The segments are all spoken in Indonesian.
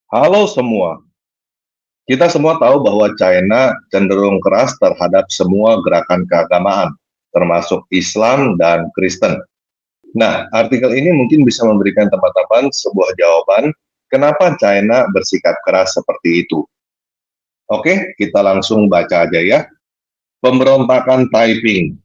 Halo semua, kita semua tahu bahwa China cenderung keras terhadap semua gerakan keagamaan, termasuk Islam dan Kristen. Nah, artikel ini mungkin bisa memberikan teman-teman sebuah jawaban kenapa China bersikap keras seperti itu. Oke, kita langsung baca aja ya. Pemberontakan Taiping.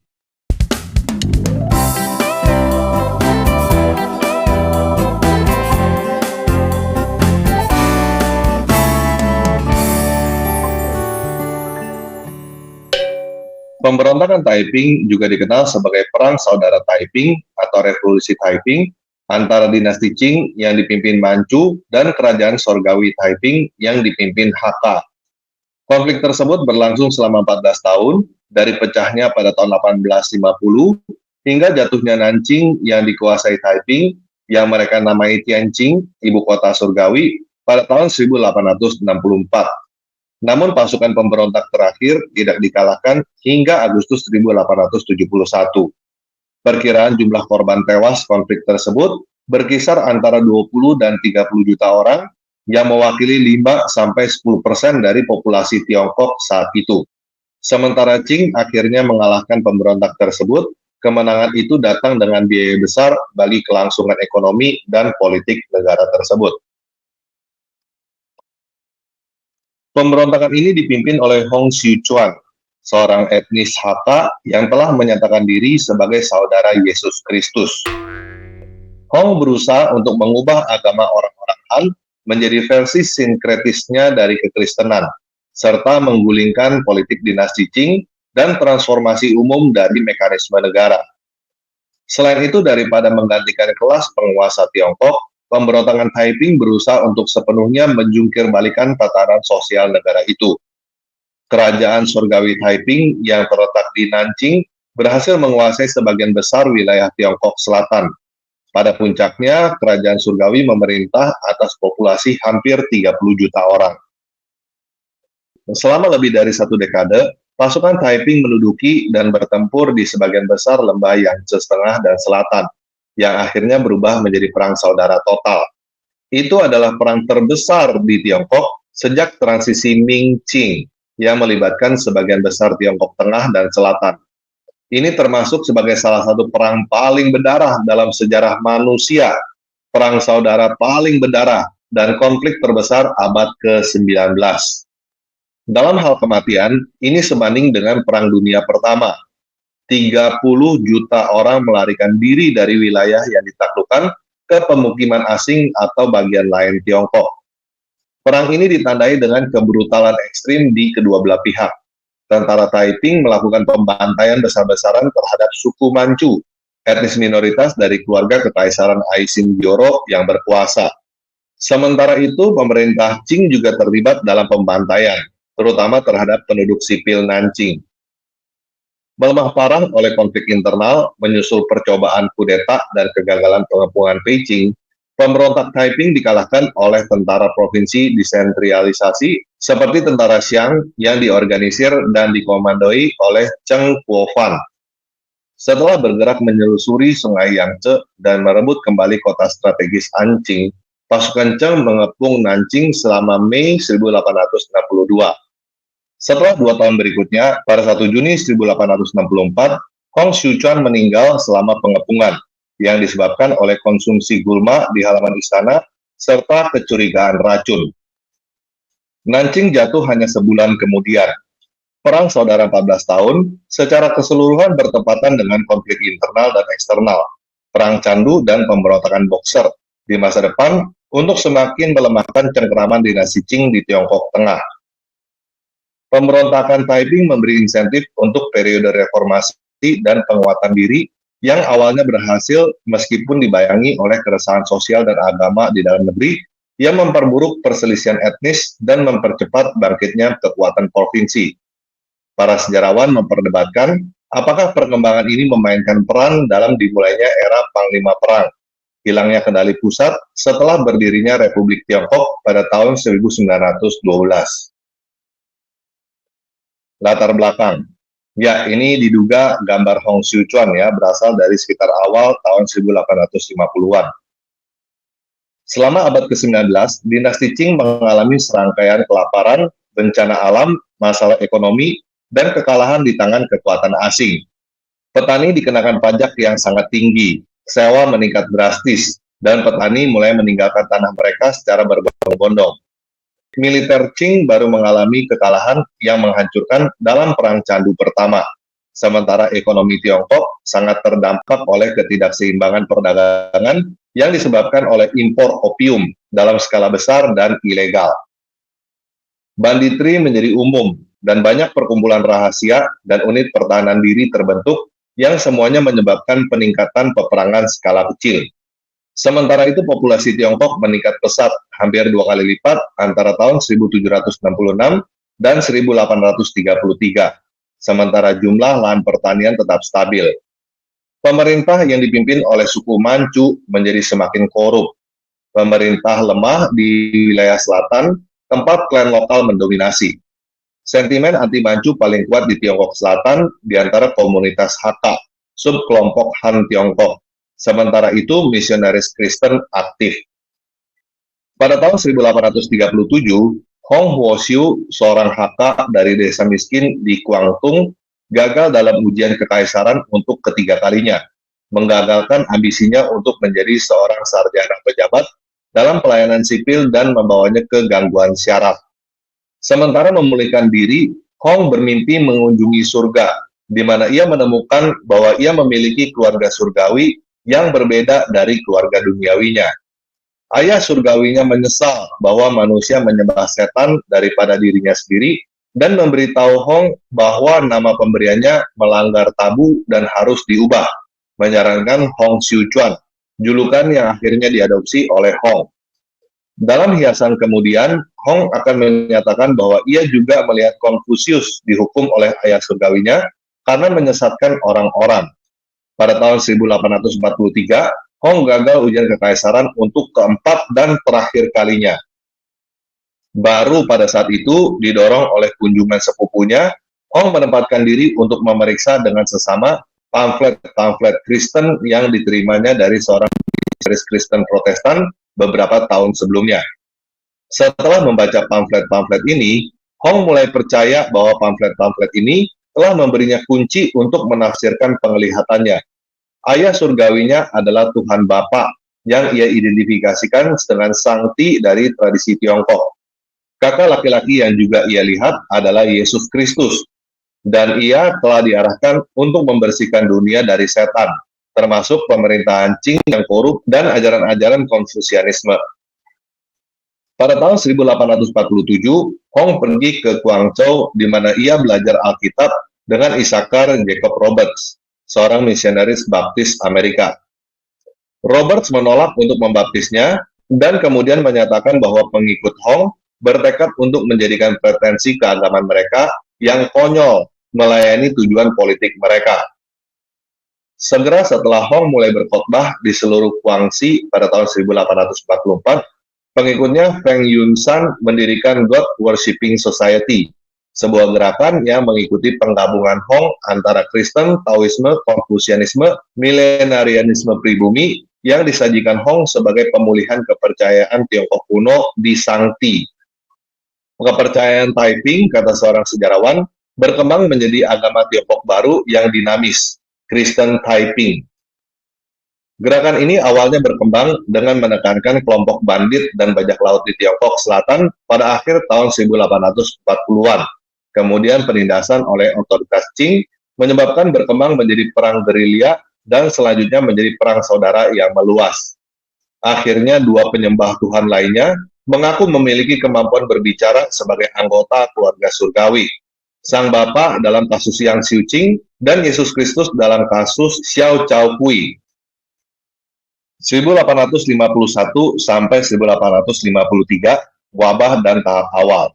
Pemberontakan Taiping juga dikenal sebagai Perang Saudara Taiping atau Revolusi Taiping antara dinasti Qing yang dipimpin Manchu dan Kerajaan Sorgawi Taiping yang dipimpin Hakka. Konflik tersebut berlangsung selama 14 tahun, dari pecahnya pada tahun 1850 hingga jatuhnya Nanjing yang dikuasai Taiping, yang mereka namai Tianjin, ibu kota surgawi, pada tahun 1864. Namun pasukan pemberontak terakhir tidak dikalahkan hingga Agustus 1871. Perkiraan jumlah korban tewas konflik tersebut berkisar antara 20 dan 30 juta orang yang mewakili 5-10% dari populasi Tiongkok saat itu. Sementara Qing akhirnya mengalahkan pemberontak tersebut, kemenangan itu datang dengan biaya besar bagi kelangsungan ekonomi dan politik negara tersebut. Pemberontakan ini dipimpin oleh Hong Xiuquan, seorang etnis Hakka yang telah menyatakan diri sebagai saudara Yesus Kristus. Hong berusaha untuk mengubah agama orang-orang Han menjadi versi sinkretisnya dari kekristenan, serta menggulingkan politik dinasti Qing dan transformasi umum dari mekanisme negara. Selain itu, daripada menggantikan kelas penguasa Tiongkok, pemberontakan Taiping berusaha untuk sepenuhnya menjungkir balikan tatanan sosial negara itu. Kerajaan Surgawi Taiping yang terletak di Nanjing berhasil menguasai sebagian besar wilayah Tiongkok Selatan. Pada puncaknya, Kerajaan Surgawi memerintah atas populasi hampir 30 juta orang. Selama lebih dari satu dekade, pasukan Taiping menduduki dan bertempur di sebagian besar lembah Yangtze Tengah dan Selatan, yang akhirnya berubah menjadi perang saudara total. Itu adalah perang terbesar di Tiongkok sejak transisi Ming-Qing, yang melibatkan sebagian besar Tiongkok Tengah dan Selatan. Ini termasuk sebagai salah satu perang paling berdarah dalam sejarah manusia, perang saudara paling berdarah, dan konflik terbesar abad ke-19. Dalam hal kematian, ini sebanding dengan Perang Dunia Pertama. 30 juta orang melarikan diri dari wilayah yang ditaklukkan ke pemukiman asing atau bagian lain Tiongkok. Perang ini ditandai dengan kebrutalan ekstrim di kedua belah pihak. Tentara Taiping melakukan pembantaian besar-besaran terhadap suku Manchu, etnis minoritas dari keluarga Kekaisaran Aisin Joro yang berkuasa. Sementara itu, pemerintah Qing juga terlibat dalam pembantaian, terutama terhadap penduduk sipil Nanjing. Melemah parah oleh konflik internal, menyusul percobaan kudeta dan kegagalan pengepungan Beijing, pemberontak Taiping dikalahkan oleh tentara provinsi desentralisasi seperti tentara Xiang yang diorganisir dan dikomandoi oleh Cheng Kuo-fan. Setelah bergerak menyelusuri sungai Yangtze dan merebut kembali kota strategis Anqing, pasukan Cheng mengepung Nanjing selama Mei 1862. Setelah 2 tahun berikutnya, pada 1 Juni 1864, Hong Xiuquan meninggal selama pengepungan, yang disebabkan oleh konsumsi gulma di halaman istana, serta kecurigaan racun. Nanjing jatuh hanya sebulan kemudian. Perang Saudara 14 tahun secara keseluruhan bertepatan dengan konflik internal dan eksternal, perang candu dan pemberontakan Boxer di masa depan untuk semakin melemahkan cengkeraman dinasti Qing di Tiongkok Tengah. Pemberontakan Taiping memberi insentif untuk periode reformasi dan penguatan diri yang awalnya berhasil meskipun dibayangi oleh keresahan sosial dan agama di dalam negeri yang memperburuk perselisihan etnis dan mempercepat bangkitnya kekuatan provinsi. Para sejarawan memperdebatkan apakah perkembangan ini memainkan peran dalam dimulainya era Panglima Perang, hilangnya kendali pusat setelah berdirinya Republik Tiongkok pada tahun 1912. Latar belakang. Ya, ini diduga gambar Hong Xiuquan ya, berasal dari sekitar awal tahun 1850-an. Selama abad ke-19, dinasti Qing mengalami serangkaian kelaparan, bencana alam, masalah ekonomi, dan kekalahan di tangan kekuatan asing. Petani dikenakan pajak yang sangat tinggi, sewa meningkat drastis, dan petani mulai meninggalkan tanah mereka secara berbondong-bondong. Militer Qing baru mengalami kekalahan yang menghancurkan dalam Perang Candu pertama, sementara ekonomi Tiongkok sangat terdampak oleh ketidakseimbangan perdagangan yang disebabkan oleh impor opium dalam skala besar dan ilegal. Banditri menjadi umum, dan banyak perkumpulan rahasia dan unit pertahanan diri terbentuk yang semuanya menyebabkan peningkatan peperangan skala kecil. Sementara itu populasi Tiongkok meningkat pesat, hampir 2 kali lipat antara tahun 1766 dan 1833, sementara jumlah lahan pertanian tetap stabil. Pemerintah yang dipimpin oleh suku Manchu menjadi semakin korup. Pemerintah lemah di wilayah selatan, tempat klan lokal mendominasi. Sentimen anti-Manchu paling kuat di Tiongkok Selatan di antara komunitas Hakka, subkelompok Han Tiongkok. Sementara itu, misionaris Kristen aktif. Pada tahun 1837, Hong Huosiu, seorang Hakka dari desa miskin di Guangdong, gagal dalam ujian kekaisaran untuk ketiga kalinya, menggagalkan ambisinya untuk menjadi seorang sarjana pejabat dalam pelayanan sipil dan membawanya ke gangguan syaraf. Sementara memulihkan diri, Hong bermimpi mengunjungi surga, di mana ia menemukan bahwa ia memiliki keluarga surgawi yang berbeda dari keluarga duniawinya. Ayah surgawinya menyesal bahwa manusia menyembah setan daripada dirinya sendiri dan memberitahu Hong bahwa nama pemberiannya melanggar tabu dan harus diubah, menyarankan Hong Xiuquan, julukan yang akhirnya diadopsi oleh Hong. Dalam hiasan kemudian, Hong akan menyatakan bahwa ia juga melihat Konfusius dihukum oleh ayah surgawinya karena menyesatkan orang-orang. Pada tahun 1843, Hong gagal ujian kekaisaran untuk keempat dan terakhir kalinya. Baru pada saat itu, didorong oleh kunjungan sepupunya, Hong menempatkan diri untuk memeriksa dengan sesama pamflet-pamflet Kristen yang diterimanya dari seorang Kristen Protestan beberapa tahun sebelumnya. Setelah membaca pamflet-pamflet ini, Hong mulai percaya bahwa pamflet-pamflet ini telah memberinya kunci untuk menafsirkan penglihatannya. Ayah surgawinya adalah Tuhan Bapa yang ia identifikasikan dengan sangti dari tradisi Tiongkok. Kakak laki-laki yang juga ia lihat adalah Yesus Kristus, dan ia telah diarahkan untuk membersihkan dunia dari setan, termasuk pemerintahan Qing yang korup dan ajaran-ajaran Konfusianisme. Pada tahun 1847, Hong pergi ke Guangzhou di mana ia belajar Alkitab dengan Isakar Jacob Roberts, seorang misionaris baptis Amerika. Roberts menolak untuk membaptisnya dan kemudian menyatakan bahwa pengikut Hong bertekad untuk menjadikan pretensi keagamaan mereka yang konyol melayani tujuan politik mereka. Segera setelah Hong mulai berkhotbah di seluruh Guangxi pada tahun 1844, pengikutnya Feng Yunshan mendirikan God Worshipping Society, sebuah gerakan yang mengikuti penggabungan Hong antara Kristen, Taoisme, Konfusianisme, Milenarianisme pribumi yang disajikan Hong sebagai pemulihan kepercayaan Tiongkok kuno di Sangti. Kepercayaan Taiping, kata seorang sejarawan, berkembang menjadi agama Tiongkok baru yang dinamis, Kristen Taiping. Gerakan ini awalnya berkembang dengan menekankan kelompok bandit dan bajak laut di Tiongkok Selatan pada akhir tahun 1840-an. Kemudian penindasan oleh otoritas Qing menyebabkan berkembang menjadi perang gerilya dan selanjutnya menjadi perang saudara yang meluas. Akhirnya dua penyembah Tuhan lainnya mengaku memiliki kemampuan berbicara sebagai anggota keluarga surgawi. Sang Bapa dalam kasus Yang Xiuqing dan Yesus Kristus dalam kasus Xiao Chao Kui. 1851 sampai 1853, wabah dan tahap awal.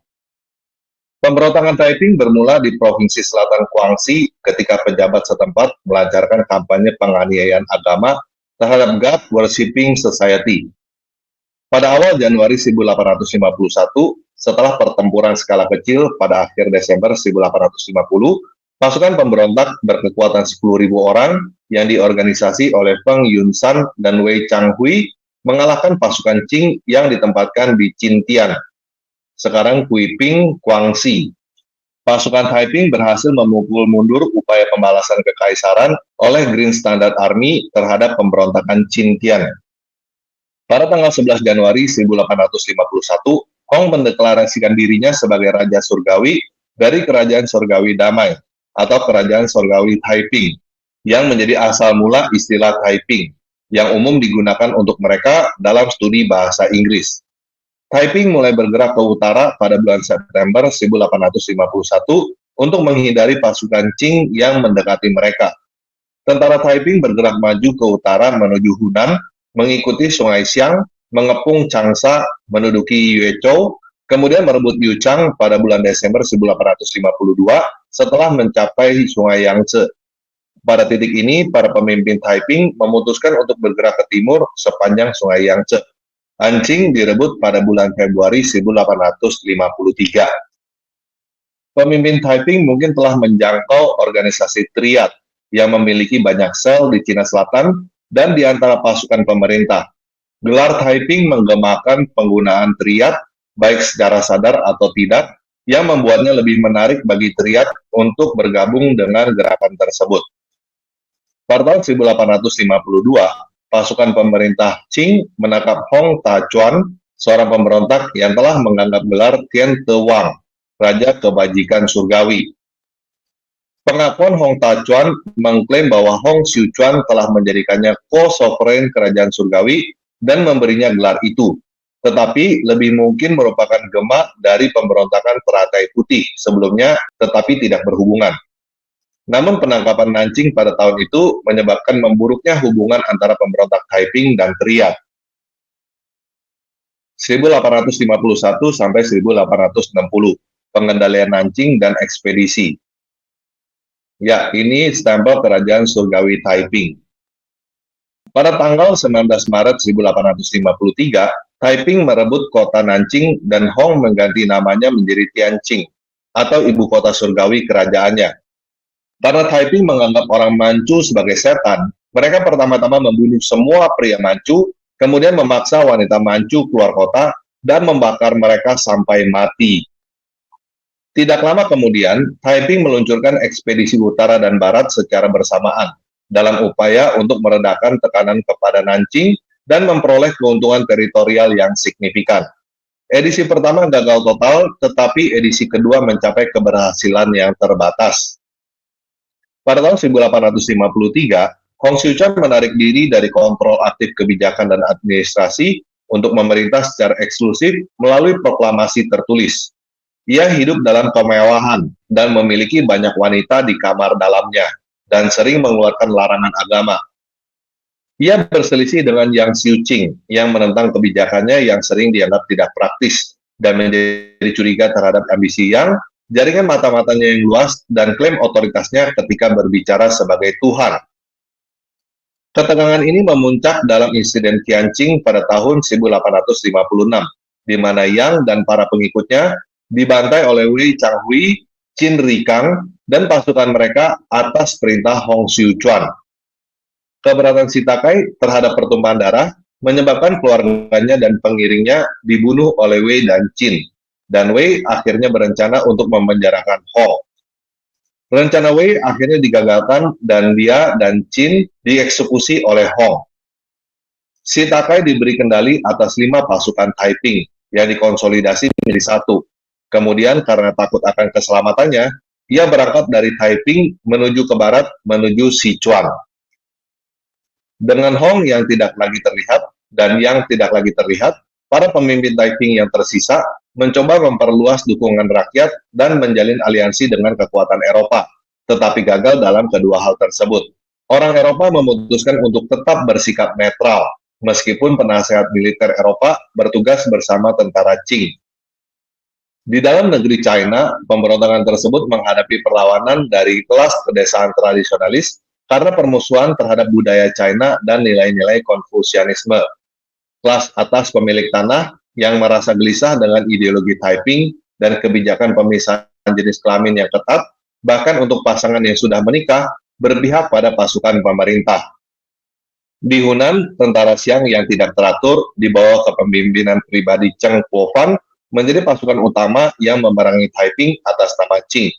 Pemberontakan Taiping bermula di Provinsi Selatan Guangxi ketika pejabat setempat melancarkan kampanye penganiayaan agama terhadap God Worshipping Society. Pada awal Januari 1851, setelah pertempuran skala kecil pada akhir Desember 1850, pasukan pemberontak berkekuatan 10.000 orang yang diorganisasi oleh Feng Yunshan dan Wei Changhui mengalahkan pasukan Qing yang ditempatkan di Jintian, sekarang Kuiping, Guangxi. Pasukan Taiping berhasil memukul mundur upaya pembalasan kekaisaran oleh Green Standard Army terhadap pemberontakan Jintian. Pada tanggal 11 Januari 1851, Hong mendeklarasikan dirinya sebagai Raja Surgawi dari Kerajaan Surgawi Damai atau Kerajaan Surgawi Taiping, yang menjadi asal mula istilah Taiping, yang umum digunakan untuk mereka dalam studi bahasa Inggris. Taiping mulai bergerak ke utara pada bulan September 1851 untuk menghindari pasukan Qing yang mendekati mereka. Tentara Taiping bergerak maju ke utara menuju Hunan, mengikuti Sungai Xiang, mengepung Changsha, menduduki Yuezhou, kemudian merebut Yuchang pada bulan Desember 1852 setelah mencapai Sungai Yangtze. Pada titik ini, para pemimpin Taiping memutuskan untuk bergerak ke timur sepanjang Sungai Yangtze. Anqing direbut pada bulan Februari 1853. Pemimpin Taiping mungkin telah menjangkau organisasi triad yang memiliki banyak sel di Cina Selatan dan di antara pasukan pemerintah. Gelar Taiping menggemakan penggunaan triad, baik secara sadar atau tidak, yang membuatnya lebih menarik bagi triad untuk bergabung dengan gerakan tersebut. Pada tahun 1852, pasukan pemerintah Qing menangkap Hong Tachuan, seorang pemberontak yang telah menganggap gelar Tian Te Wang, Raja Kebajikan Surgawi. Pengakuan Hong Tachuan mengklaim bahwa Hong Xiuquan telah menjadikannya co-sovereign kerajaan surgawi dan memberinya gelar itu, tetapi lebih mungkin merupakan gema dari pemberontakan Teratai Putih sebelumnya, tetapi tidak berhubungan. Namun penangkapan Nanjing pada tahun itu menyebabkan memburuknya hubungan antara pemberontak Taiping dan Triad. 1851 sampai 1860, pengendalian Nanjing dan ekspedisi. Ya, ini stempel kerajaan surgawi Taiping. Pada tanggal 19 Maret 1853, Taiping merebut kota Nanjing dan Hong mengganti namanya menjadi Tianqing, atau ibu kota surgawi kerajaannya. Karena Taiping menganggap orang Manchu sebagai setan, mereka pertama-tama membunuh semua pria Manchu, kemudian memaksa wanita Manchu keluar kota dan membakar mereka sampai mati. Tidak lama kemudian, Taiping meluncurkan ekspedisi utara dan barat secara bersamaan dalam upaya untuk meredakan tekanan kepada Nanjing dan memperoleh keuntungan teritorial yang signifikan. Edisi pertama gagal total, tetapi edisi kedua mencapai keberhasilan yang terbatas. Pada tahun 1853, Hong Xiuquan menarik diri dari kontrol aktif kebijakan dan administrasi untuk memerintah secara eksklusif melalui proklamasi tertulis. Ia hidup dalam kemewahan dan memiliki banyak wanita di kamar dalamnya, dan sering mengeluarkan larangan agama. Ia berselisih dengan Yang Xiuqing yang menentang kebijakannya yang sering dianggap tidak praktis dan menjadi curiga terhadap ambisi Yang, jaringan mata-matanya yang luas, dan klaim otoritasnya ketika berbicara sebagai Tuhan. Ketegangan ini memuncak dalam insiden Tianqing pada tahun 1856, di mana Yang dan para pengikutnya dibantai oleh Wei Changhui, Qin Rikang, dan pasukan mereka atas perintah Hong Xiuquan. Keberatan Sitakai terhadap pertumpahan darah menyebabkan keluarganya dan pengiringnya dibunuh oleh Wei dan Qin, dan Wei akhirnya berencana untuk memenjarakan Hong. Rencana Wei akhirnya digagalkan dan dia dan Qin dieksekusi oleh Hong. Sitakai diberi kendali atas 5 pasukan Taiping yang dikonsolidasi menjadi satu. Kemudian karena takut akan keselamatannya, ia berangkat dari Taiping menuju ke barat menuju Sichuan. Dengan Hong yang tidak lagi terlihat dan yang tidak lagi terlihat, para pemimpin Taiping yang tersisa mencoba memperluas dukungan rakyat dan menjalin aliansi dengan kekuatan Eropa, tetapi gagal dalam kedua hal tersebut. Orang Eropa memutuskan untuk tetap bersikap netral, meskipun penasehat militer Eropa bertugas bersama tentara Qing. Di dalam negeri China, pemberontakan tersebut menghadapi perlawanan dari kelas pedesaan tradisionalis karena permusuhan terhadap budaya China dan nilai-nilai Konfusianisme. Kelas atas pemilik tanah yang merasa gelisah dengan ideologi Taiping dan kebijakan pemisahan jenis kelamin yang ketat, bahkan untuk pasangan yang sudah menikah, berpihak pada pasukan pemerintah. Di Hunan, tentara Xiang yang tidak teratur di bawah kepemimpinan pribadi Cheng Kuofan menjadi pasukan utama yang memerangi Taiping atas nama Qing.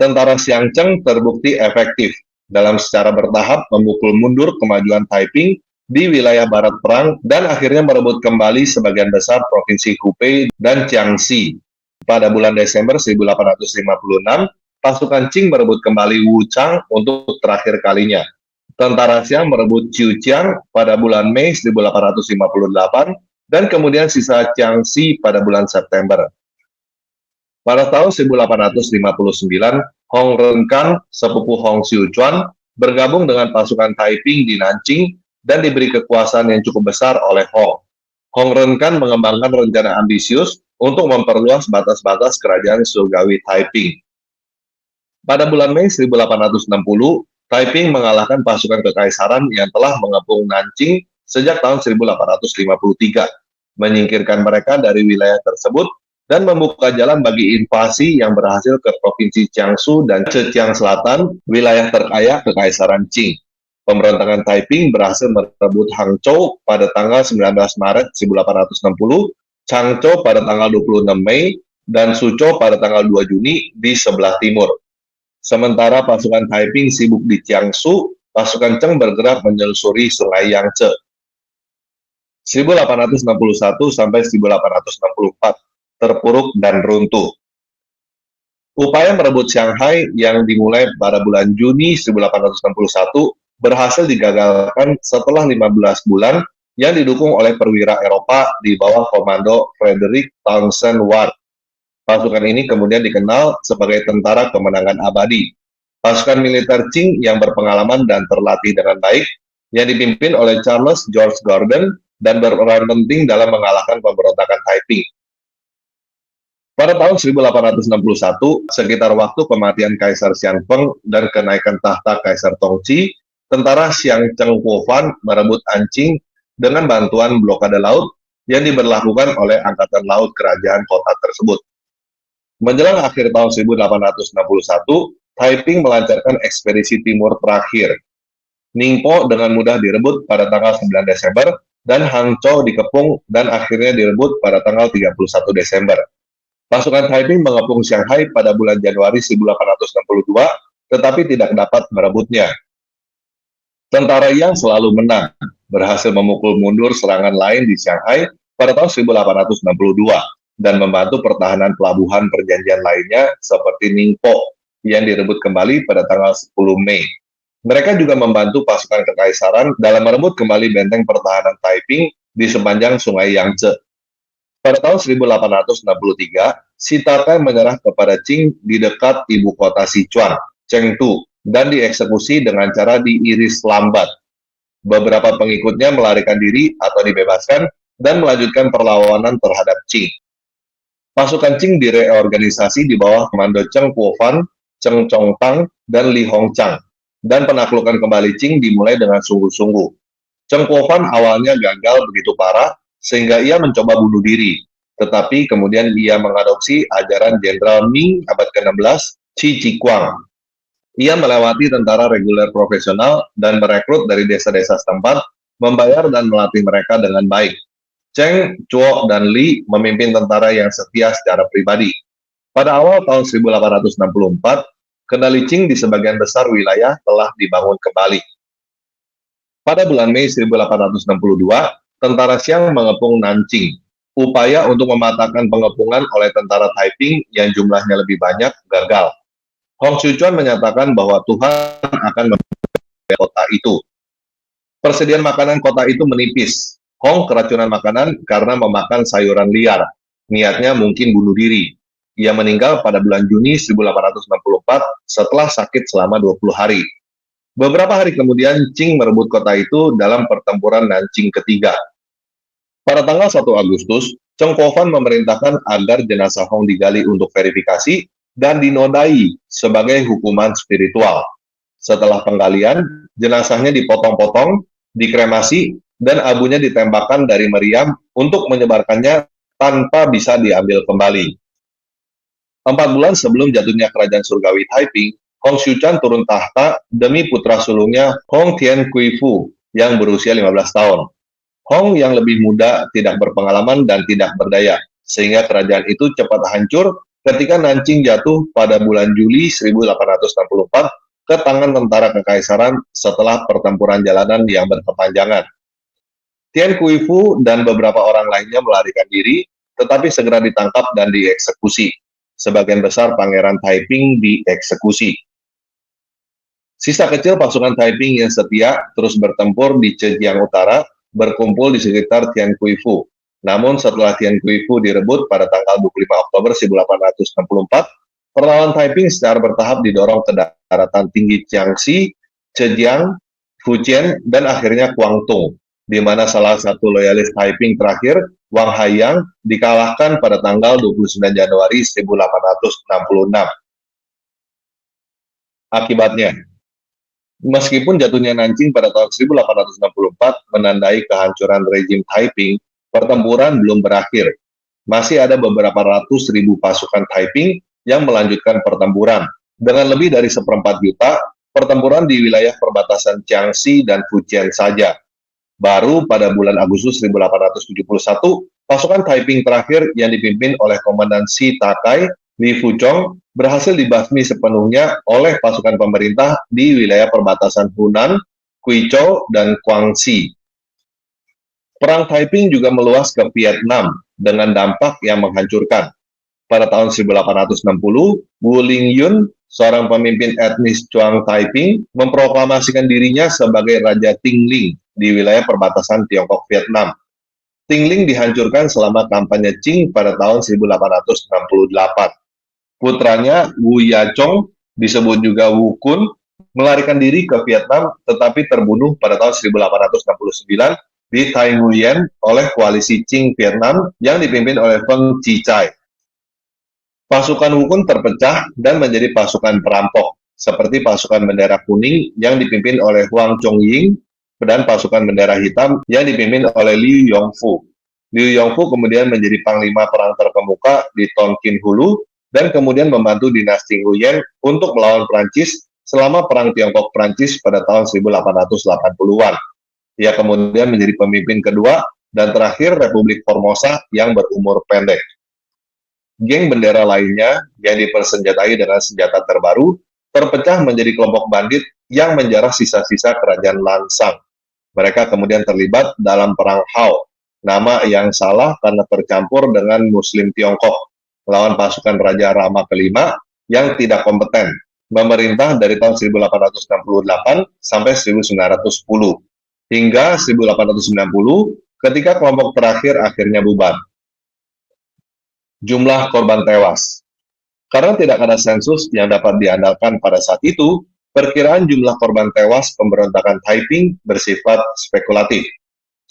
Tentara Xiang Cheng terbukti efektif dalam secara bertahap memukul mundur kemajuan Taiping di wilayah barat perang dan akhirnya merebut kembali sebagian besar provinsi Hubei dan Jiangxi. Pada bulan Desember 1856, pasukan Qing merebut kembali Wuchang untuk terakhir kalinya. Tentara Xiang merebut Qiujiang pada bulan Mei 1858 dan kemudian sisa Jiangxi pada bulan September. Pada tahun 1859, Hong Renkan, sepupu Hong Xiuquan, bergabung dengan pasukan Taiping di Nanjing dan diberi kekuasaan yang cukup besar oleh Hong. Hong Renkan mengembangkan rencana ambisius untuk memperluas batas-batas kerajaan surgawi Taiping. Pada bulan Mei 1860, Taiping mengalahkan pasukan kekaisaran yang telah mengepung Nanjing sejak tahun 1853, menyingkirkan mereka dari wilayah tersebut dan membuka jalan bagi invasi yang berhasil ke Provinsi Jiangsu dan Zhejiang Selatan, wilayah terkaya Kekaisaran Qing. Pemberontakan Taiping berhasil merebut Hangzhou pada tanggal 19 Maret 1860, Changzhou pada tanggal 26 Mei, dan Suzhou pada tanggal 2 Juni di sebelah timur. Sementara pasukan Taiping sibuk di Jiangsu, pasukan Cheng bergerak menyusuri Sungai Yangtze. 1861 sampai 1864, terpuruk dan runtuh. Upaya merebut Shanghai yang dimulai pada bulan Juni 1861 berhasil digagalkan setelah 15 bulan yang didukung oleh perwira Eropa di bawah komando Frederick Townsend Ward. Pasukan ini kemudian dikenal sebagai Tentara Kemenangan Abadi. Pasukan militer Qing yang berpengalaman dan terlatih dengan baik, yang dipimpin oleh Charles George Gordon dan berperan penting dalam mengalahkan pemberontakan Taiping. Pada tahun 1861, sekitar waktu kematian Kaisar Xianfeng dan kenaikan tahta Kaisar Tongzhi, tentara Xiang Cheng Kuofan merebut Anqing dengan bantuan blokade laut yang diberlakukan oleh Angkatan Laut Kerajaan kota tersebut. Menjelang akhir tahun 1861, Taiping melancarkan ekspedisi timur terakhir. Ningpo dengan mudah direbut pada tanggal 9 Desember dan Hangzhou dikepung dan akhirnya direbut pada tanggal 31 Desember. Pasukan Taiping mengepung Shanghai pada bulan Januari 1862, tetapi tidak dapat merebutnya. Tentara yang selalu menang berhasil memukul mundur serangan lain di Shanghai pada tahun 1862 dan membantu pertahanan pelabuhan perjanjian lainnya seperti Ningpo yang direbut kembali pada tanggal 10 Mei. Mereka juga membantu pasukan kekaisaran dalam merebut kembali benteng pertahanan Taiping di sepanjang Sungai Yangtze. Pada tahun 1863, Sitakai menyerah kepada Qing di dekat ibu kota Sichuan, Chengdu, dan dieksekusi dengan cara diiris lambat. Beberapa pengikutnya melarikan diri atau dibebaskan dan melanjutkan perlawanan terhadap Qing. Pasukan Qing direorganisasi di bawah komando Cheng Kuofan, Cheng Chongtang, dan Li Hongchang, dan penaklukan kembali Qing dimulai dengan sungguh-sungguh. Cheng Kuofan awalnya gagal begitu parah, sehingga ia mencoba bunuh diri, tetapi kemudian ia mengadopsi ajaran Jenderal Ming abad ke-16, Qi Jiquang. Ia melewati tentara reguler profesional dan merekrut dari desa-desa setempat, membayar dan melatih mereka dengan baik. Cheng, Chuo, dan Li memimpin tentara yang setia secara pribadi. Pada awal tahun 1864, kendali Qing di sebagian besar wilayah telah dibangun kembali. Pada bulan Mei 1862, tentara Xiang mengepung Nanjing. Upaya untuk mematahkan pengepungan oleh tentara Taiping yang jumlahnya lebih banyak gagal. Hong Xiuquan menyatakan bahwa Tuhan akan membebaskan kota itu. Persediaan makanan kota itu menipis. Hong keracunan makanan karena memakan sayuran liar. Niatnya mungkin bunuh diri. Ia meninggal pada bulan Juni 1864 setelah sakit selama 20 hari. Beberapa hari kemudian, Qing merebut kota itu dalam pertempuran Nanjing ketiga. Pada tanggal 1 Agustus, Cheng Kuofan memerintahkan agar jenazah Hong digali untuk verifikasi dan dinodai sebagai hukuman spiritual. Setelah penggalian, jenazahnya dipotong-potong, dikremasi, dan abunya ditembakkan dari meriam untuk menyebarkannya tanpa bisa diambil kembali. 4 bulan sebelum jatuhnya kerajaan surgawi Taiping, Hong Xiuquan turun tahta demi putra sulungnya Hong Tianqifu yang berusia 15 tahun. Hong yang lebih muda tidak berpengalaman dan tidak berdaya, sehingga kerajaan itu cepat hancur ketika Nanjing jatuh pada bulan Juli 1864 ke tangan tentara kekaisaran setelah pertempuran jalanan yang berkepanjangan. Tian Kuifu dan beberapa orang lainnya melarikan diri, tetapi segera ditangkap dan dieksekusi. Sebagian besar Pangeran Taiping dieksekusi. Sisa kecil pasukan Taiping yang setia terus bertempur di Zhejiang Utara, berkumpul di sekitar Tian Kuifu. Namun setelah Tian Kuifu direbut pada tanggal 25 Oktober 1864, perlawanan Taiping secara bertahap didorong ke daratan tinggi Jiangxi, Zhejiang, Fujian, dan akhirnya Guangdong, di mana salah satu loyalis Taiping terakhir, Wang Haiyang, dikalahkan pada tanggal 29 Januari 1866. Akibatnya, meskipun jatuhnya Nanjing pada tahun 1864 menandai kehancuran rejim Taiping, pertempuran belum berakhir. Masih ada beberapa ratus ribu pasukan Taiping yang melanjutkan pertempuran. Dengan lebih dari 1,4 juta, pertempuran di wilayah perbatasan Jiangxi dan Fujian saja. Baru pada bulan Agustus 1871, pasukan Taiping terakhir yang dipimpin oleh Komandan Shi Takai, Li Fuchong, berhasil dibasmi sepenuhnya oleh pasukan pemerintah di wilayah perbatasan Hunan, Guizhou, dan Guangxi. Perang Taiping juga meluas ke Vietnam dengan dampak yang menghancurkan. Pada tahun 1860, Wu Lingyun, seorang pemimpin etnis Chuang Taiping, memproklamasikan dirinya sebagai Raja Tingling di wilayah perbatasan Tiongkok-Vietnam. Tingling dihancurkan selama kampanye Qing pada tahun 1868. Putranya, Wu Yachong, disebut juga Wu Kun, melarikan diri ke Vietnam tetapi terbunuh pada tahun 1869 di Tai Nguyen oleh koalisi Qing Vietnam yang dipimpin oleh Feng Chichai. Pasukan Wu Kun terpecah dan menjadi pasukan perampok, seperti pasukan bendera kuning yang dipimpin oleh Huang Chongying dan pasukan bendera hitam yang dipimpin oleh Liu Yongfu. Liu Yongfu kemudian menjadi panglima perang terkemuka di Tonkin Hulu dan kemudian membantu dinasti Nguyen untuk melawan Prancis selama Perang Tiongkok-Prancis pada tahun 1880-an. Ia kemudian menjadi pemimpin kedua dan terakhir Republik Formosa yang berumur pendek. Geng bendera lainnya yang dipersenjatai dengan senjata terbaru terpecah menjadi kelompok bandit yang menjarah sisa-sisa kerajaan Lansang. Mereka kemudian terlibat dalam Perang Hao, nama yang salah karena tercampur dengan Muslim Tiongkok, melawan pasukan Raja Rama kelima yang tidak kompeten, memerintah dari tahun 1868 sampai 1910, hingga 1890 ketika kelompok terakhir akhirnya bubar. Jumlah korban tewas. Karena tidak ada sensus yang dapat diandalkan pada saat itu, perkiraan jumlah korban tewas pemberontakan Taiping bersifat spekulatif.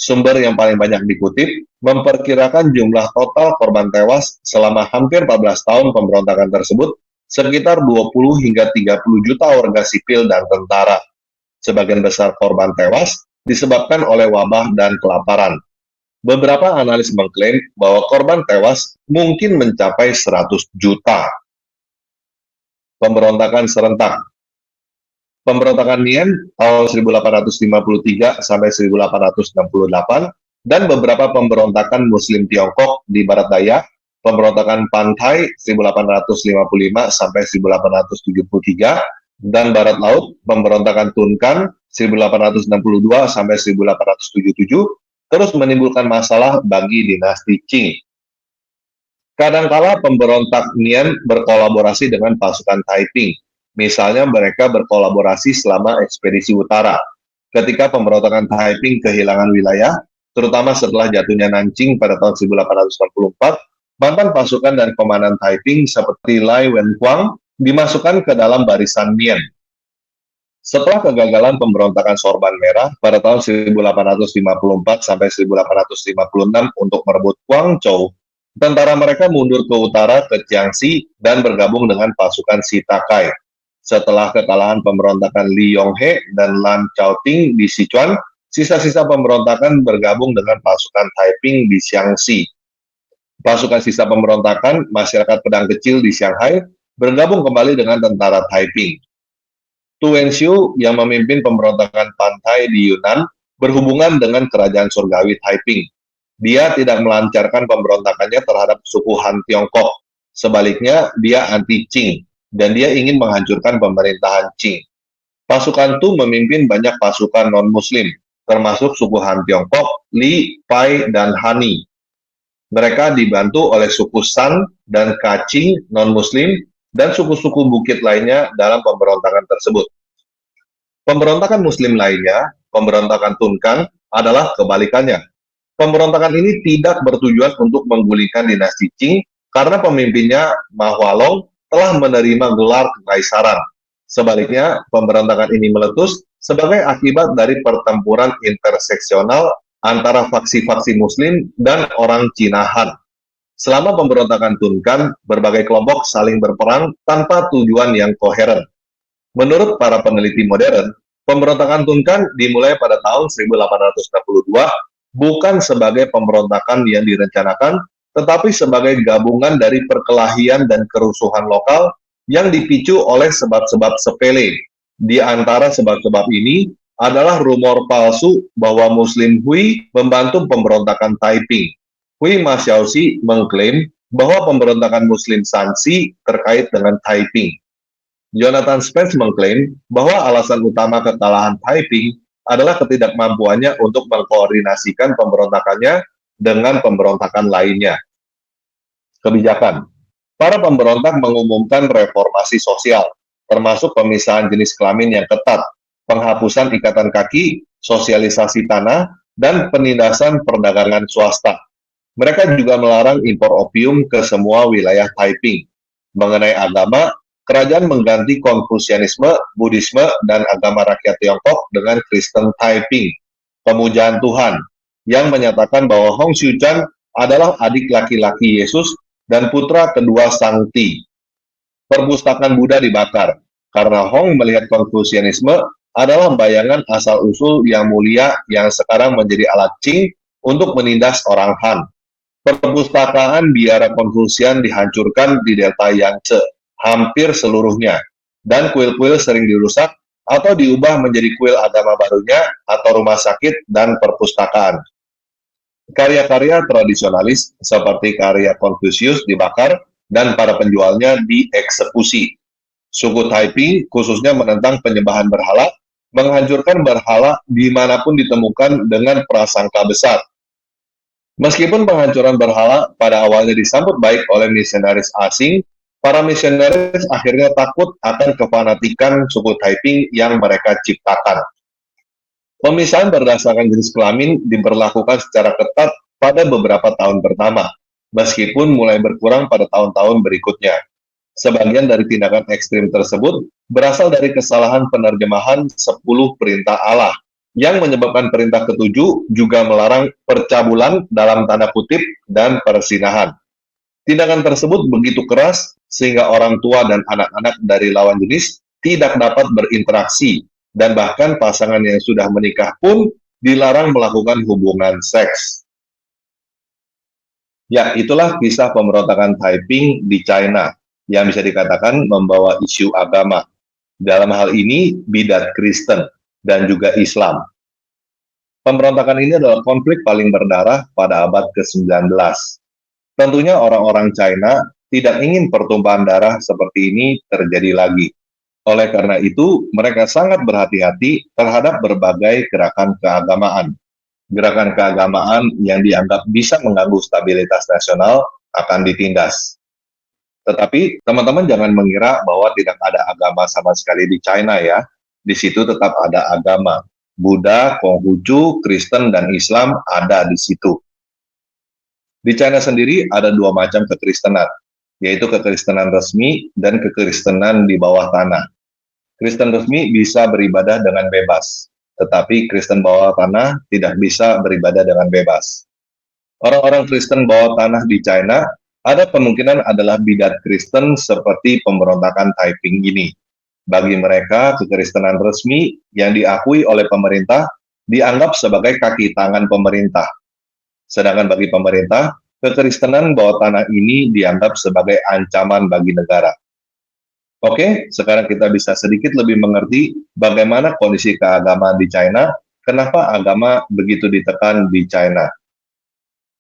Sumber yang paling banyak dikutip memperkirakan jumlah total korban tewas selama hampir 14 tahun pemberontakan tersebut sekitar 20 hingga 30 juta warga sipil dan tentara. Sebagian besar korban tewas disebabkan oleh wabah dan kelaparan. Beberapa analis mengklaim bahwa korban tewas mungkin mencapai 100 juta. Pemberontakan serentak. Pemberontakan Nien tahun 1853 sampai 1868 dan beberapa pemberontakan Muslim Tiongkok di Barat Daya, pemberontakan Pantai 1855 sampai 1873 dan Barat Laut, pemberontakan Tunkan 1862 sampai 1877 terus menimbulkan masalah bagi dinasti Qing. Kadangkala pemberontak Nien berkolaborasi dengan pasukan Taiping. Misalnya mereka berkolaborasi selama ekspedisi utara. Ketika pemberontakan Taiping kehilangan wilayah, terutama setelah jatuhnya Nanjing pada tahun 1864, mantan pasukan dan komandan Taiping seperti Lai Wenquang dimasukkan ke dalam barisan Nien. Setelah kegagalan pemberontakan Sorban Merah pada tahun 1854 sampai 1856 untuk merebut Guangzhou, tentara mereka mundur ke utara ke Jiangxi dan bergabung dengan pasukan Shi Takai. Setelah kekalahan pemberontakan Li Yonghe dan Lan Chaoting di Sichuan, sisa-sisa pemberontakan bergabung dengan pasukan Taiping di Jiangxi. Pasukan sisa pemberontakan masyarakat pedang kecil di Shanghai bergabung kembali dengan tentara Taiping. Tu Wenxiu yang memimpin pemberontakan Pantai di Yunnan berhubungan dengan kerajaan surgawi Taiping. Dia tidak melancarkan pemberontakannya terhadap suku Han Tiongkok. Sebaliknya, dia anti Qing, dan dia ingin menghancurkan pemerintahan Qing. Pasukan Tu memimpin banyak pasukan non-Muslim, termasuk suku Han Tiongkok, Li, Pai, dan Hani. Mereka dibantu oleh suku San dan Kacing non-Muslim dan suku-suku bukit lainnya dalam pemberontakan tersebut. Pemberontakan Muslim lainnya, pemberontakan Tunkang, adalah kebalikannya. Pemberontakan ini tidak bertujuan untuk menggulingkan dinasti Qing karena pemimpinnya Ma Hualong telah menerima gelar kekaisaran. Sebaliknya, pemberontakan ini meletus sebagai akibat dari pertempuran interseksional antara faksi-faksi Muslim dan orang Cina Han. Selama pemberontakan Tunkang, berbagai kelompok saling berperang tanpa tujuan yang koheren. Menurut para peneliti modern, pemberontakan Tunkang dimulai pada tahun 1862 bukan sebagai pemberontakan yang direncanakan, tetapi sebagai gabungan dari perkelahian dan kerusuhan lokal yang dipicu oleh sebab-sebab sepele. Di antara sebab-sebab ini adalah rumor palsu bahwa Muslim Hui membantu pemberontakan Taiping. Hui Ma Xiaoxi mengklaim bahwa pemberontakan Muslim Shanxi terkait dengan Taiping. Jonathan Spence mengklaim bahwa alasan utama kekalahan Taiping adalah ketidakmampuannya untuk mengkoordinasikan pemberontakannya dengan pemberontakan lainnya. Kebijakan. Para pemberontak mengumumkan reformasi sosial, termasuk pemisahan jenis kelamin yang ketat, penghapusan ikatan kaki, sosialisasi tanah, dan penindasan perdagangan swasta. Mereka juga melarang impor opium ke semua wilayah Taiping. Mengenai agama, kerajaan mengganti Konfusianisme, Buddhisme, dan agama rakyat Tiongkok dengan Kristen Taiping, pemujaan Tuhan, yang menyatakan bahwa Hong Xiuquan adalah adik laki-laki Yesus dan putra kedua Sang Ti. Perpustakaan Buddha dibakar, karena Hong melihat Konfusianisme adalah bayangan asal-usul yang mulia yang sekarang menjadi alat Qing untuk menindas orang Han. Perpustakaan biara Konfusian dihancurkan di delta Yangtze, hampir seluruhnya, dan kuil-kuil sering dirusak atau diubah menjadi kuil agama barunya atau rumah sakit dan perpustakaan. Karya-karya tradisionalis seperti karya Konfusius dibakar dan para penjualnya dieksekusi. Suku Taiping khususnya menentang penyembahan berhala, menghancurkan berhala dimanapun ditemukan dengan prasangka besar. Meskipun penghancuran berhala pada awalnya disambut baik oleh misionaris asing, para misionaris akhirnya takut akan kefanatikan suku Taiping yang mereka ciptakan. Pemisahan berdasarkan jenis kelamin diberlakukan secara ketat pada beberapa tahun pertama, meskipun mulai berkurang pada tahun-tahun berikutnya. Sebagian dari tindakan ekstrim tersebut berasal dari kesalahan penerjemahan 10 perintah Allah, yang menyebabkan perintah ketujuh juga melarang percabulan dalam tanda kutip dan persinahan. Tindakan tersebut begitu keras sehingga orang tua dan anak-anak dari lawan jenis tidak dapat berinteraksi, dan bahkan pasangan yang sudah menikah pun dilarang melakukan hubungan seks. Ya, itulah kisah pemberontakan Taiping di China yang bisa dikatakan membawa isu agama. Dalam hal ini, bidat Kristen dan juga Islam. Pemberontakan ini adalah konflik paling berdarah pada abad ke-19. Tentunya orang-orang China tidak ingin pertumpahan darah seperti ini terjadi lagi. Oleh karena itu, mereka sangat berhati-hati terhadap berbagai gerakan keagamaan. Gerakan keagamaan yang dianggap bisa mengganggu stabilitas nasional akan ditindas. Tetapi, teman-teman jangan mengira bahwa tidak ada agama sama sekali di China ya. Di situ tetap ada agama. Buddha, Konghucu, Kristen, dan Islam ada di situ. Di China sendiri ada dua macam kekristenan, yaitu kekristenan resmi dan kekristenan di bawah tanah. Kristen resmi bisa beribadah dengan bebas, tetapi Kristen bawah tanah tidak bisa beribadah dengan bebas. Orang-orang Kristen bawah tanah di China ada kemungkinan adalah bidat Kristen seperti pemberontakan Taiping ini. Bagi mereka, kekristenan resmi yang diakui oleh pemerintah dianggap sebagai kaki tangan pemerintah. Sedangkan bagi pemerintah, kekristenan bawah tanah ini dianggap sebagai ancaman bagi negara. Oke, sekarang kita bisa sedikit lebih mengerti bagaimana kondisi keagamaan di China Kenapa agama begitu ditekan di China?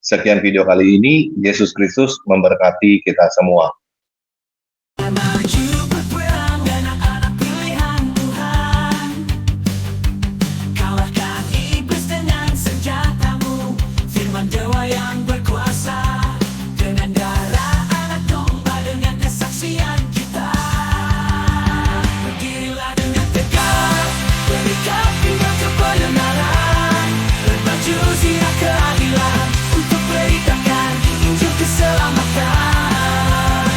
Sekian video kali ini, Yesus Kristus memberkati kita semua. Maju berperang dan anak pilihan Tuhan. Kalahkan iblis dengan senjatamu, firman dewa yang berkuasa. Dengan darah anak domba, dengan kesaksian kita. Berdirilah dengan tegak, berikan pinggang kebenaran, berbaju zirah keadilan, untuk beritakan Injil keselamatan.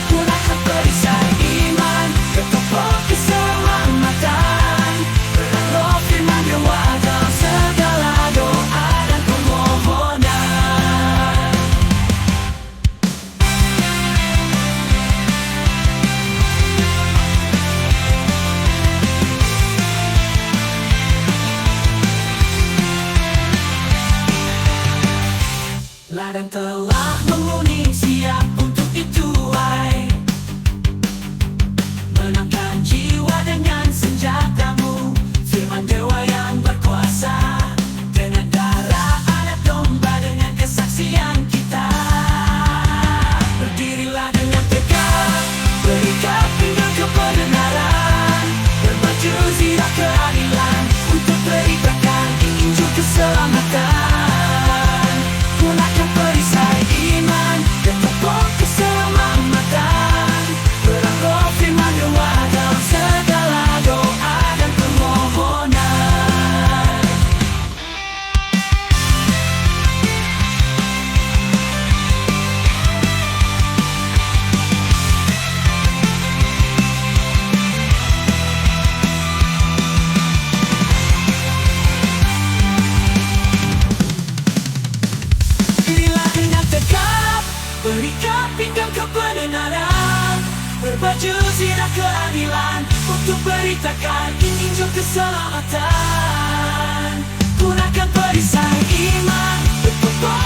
Gunakan perisai iman, ketoprak keselamatan, perang roh firman dewa dalam segala doa dan permohonan. Ladang telah menguning, siap untuk dituai. Menangkan jiwa dengan senjatamu, firman dewa yang berkuasa. Dengan darah anak domba, dengan kesaksian kita. Berdirilah dengan tegak, berikan pinggang kebenaran, berbaju zirah keadilan, untuk beritakan Injil keselamatan. Gunakan perisai iman, ketoprak keselamatan, perang roh firman dewa dalam segala doa dan permohonan. Inilah dengan tegap, berikan pinggang kebenaran, berbaju zirah keadilan, untuk beritakan Injil keselamatan. Gunakan perisai iman, ketoprak